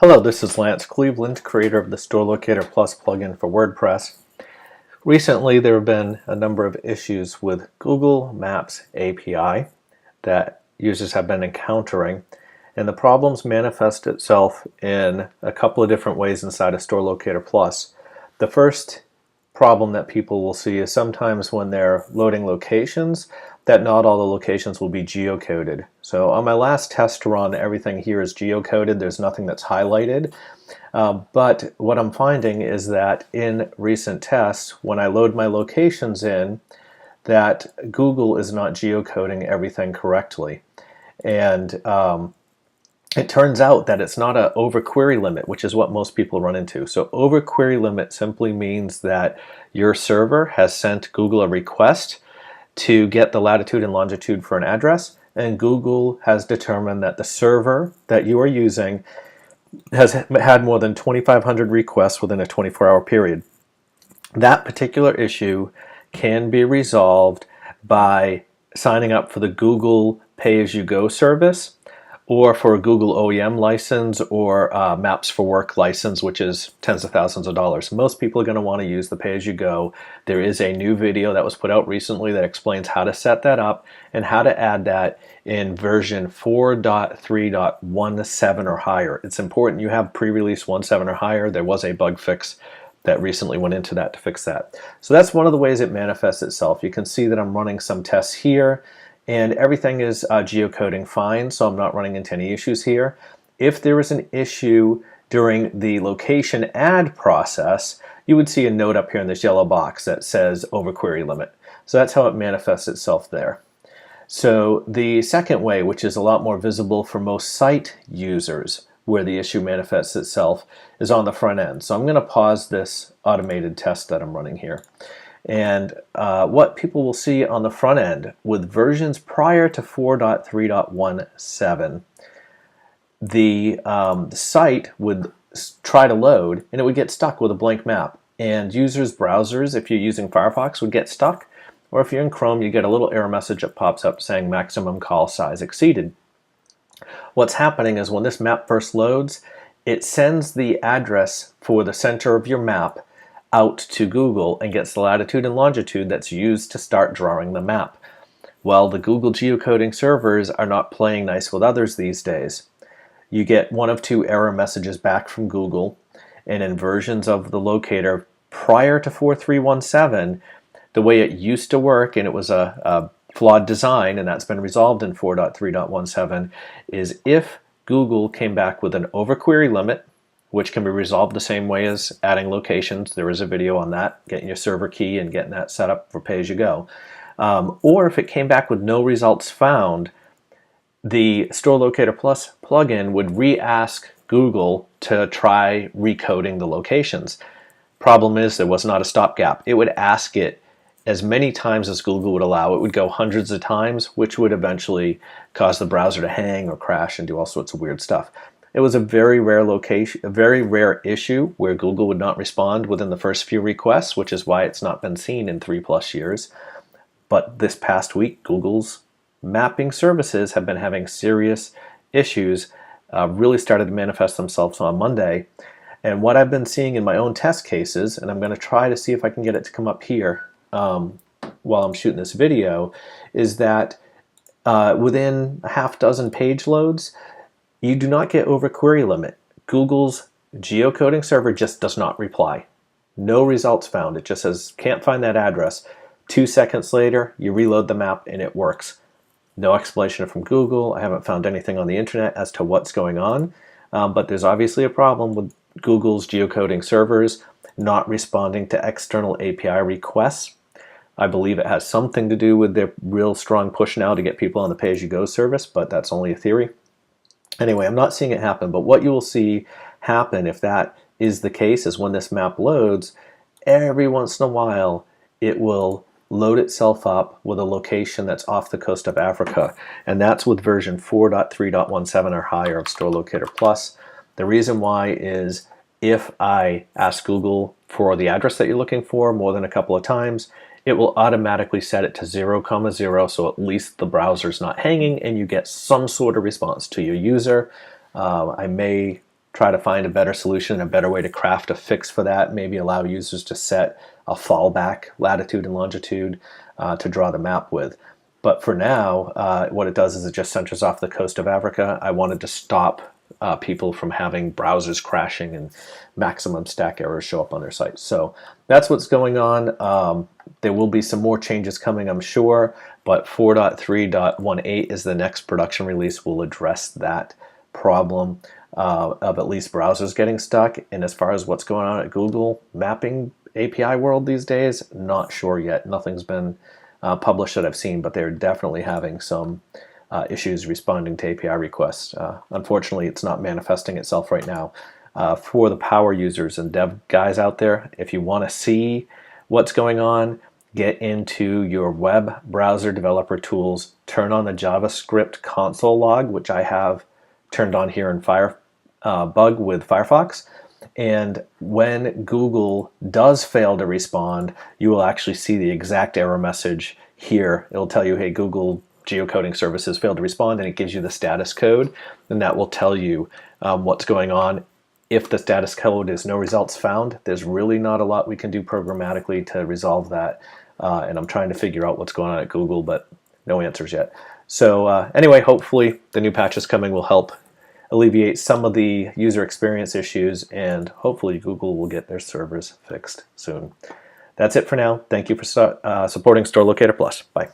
Hello, this is Lance Cleveland, creator of the Store Locator Plus plugin for WordPress. Recently, there have been a number of issues with Google Maps API that users have been encountering, and the problems manifest itself in a couple of different ways inside of Store Locator Plus. The first problem that people will see is sometimes when they're loading locations that not all the locations will be geocoded. So on my last test run, everything here is geocoded. There's nothing that's highlighted. But what I'm finding is that in recent tests, when I load my locations in, that Google is not geocoding everything correctly. And it turns out that it's not an overquery limit, which is what most people run into. So overquery limit simply means that your server has sent Google a request to get the latitude and longitude for an address, and Google has determined that the server that you are using has had more than 2,500 requests within a 24-hour period. That particular issue can be resolved by signing up for the Google pay-as-you-go service, or for a Google OEM license, or Maps for Work license, which is tens of thousands of dollars. Most people are going to want to use the pay-as-you-go. There is a new video that was put out recently that explains how to set that up and how to add that in version 4.3.17 or higher. It's important you have pre-release 1.7 or higher. There was a bug fix that recently went into that to fix that. So that's one of the ways it manifests itself. You can see that I'm running some tests here, and everything is geocoding fine, so I'm not running into any issues here. If there is an issue during the location add process, you would see a note up here in this yellow box that says overquery limit. So that's how it manifests itself there. So the second way, which is a lot more visible for most site users, where the issue manifests itself, is on the front end. So I'm going to pause this automated test that I'm running here. And what people will see on the front end with versions prior to 4.3.17, the site would try to load and it would get stuck with a blank map. And users' browsers, if you're using Firefox, would get stuck. Or if you're in Chrome, you get a little error message that pops up saying maximum call size exceeded. What's happening is when this map first loads, it sends the address for the center of your map out to Google and gets the latitude and longitude that's used to start drawing the map. Well, the Google geocoding servers are not playing nice with others these days. You get one of two error messages back from Google, and in versions of the locator prior to 4.3.17, the way it used to work, and it was a flawed design, and that's been resolved in 4.3.17, is if Google came back with an overquery limit, which can be resolved the same way as adding locations. There is a video on that, getting your server key and getting that set up for pay-as-you-go. Or if it came back with no results found, the Store Locator Plus plugin would re-ask Google to try recoding the locations. Problem is, there was not a stopgap. It would ask it as many times as Google would allow. It would go hundreds of times, which would eventually cause the browser to hang or crash and do all sorts of weird stuff. It was a very rare issue where Google would not respond within the first few requests, which is why it's not been seen in 3+ years. But this past week, Google's mapping services have been having serious issues, really started to manifest themselves on Monday. And what I've been seeing in my own test cases, and I'm going to try to see if I can get it to come up here while I'm shooting this video, is that within a half dozen page loads, you do not get overquery limit. Google's geocoding server just does not reply. No results found. It just says, can't find that address. 2 seconds later, you reload the map and it works. No explanation from Google. I haven't found anything on the internet as to what's going on. But there's obviously a problem with Google's geocoding servers not responding to external API requests. I believe it has something to do with their real strong push now to get people on the pay-as-you-go service, but that's only a theory. Anyway, I'm not seeing it happen, but what you will see happen if that is the case is when this map loads, every once in a while it will load itself up with a location that's off the coast of Africa, and that's with version 4.3.17 or higher of Store Locator Plus. The reason why is if I ask Google for the address that you're looking for more than a couple of times, it will automatically set it to 0,0, so at least the browser's not hanging and you get some sort of response to your user. I may try to find a better solution, a better way to craft a fix for that, maybe allow users to set a fallback latitude and longitude to draw the map with. But for now, what it does is it just centers off the coast of Africa. I wanted to stop people from having browsers crashing and maximum stack errors show up on their site. So that's what's going on. There will be some more changes coming, I'm sure, but 4.3.18 is the next production release. Will address that problem of at least browsers getting stuck. And as far as what's going on at Google mapping API world these days, not sure yet. Nothing's been published that I've seen, but they're definitely having some issues responding to API requests. Unfortunately, it's not manifesting itself right now. For the power users and dev guys out there, if you want to see what's going on, get into your web browser developer tools, turn on the JavaScript console log, which I have turned on here in Firebug with Firefox. And when Google does fail to respond, you will actually see the exact error message here. It'll tell you, hey, Google geocoding services failed to respond, and it gives you the status code, and that will tell you what's going on. If the status code is no results found, there's really not a lot we can do programmatically to resolve that. And I'm trying to figure out what's going on at Google, but no answers yet. So anyway, hopefully the new patches coming will help alleviate some of the user experience issues, and hopefully Google will get their servers fixed soon. That's it for now. Thank you for supporting Store Locator Plus. Bye.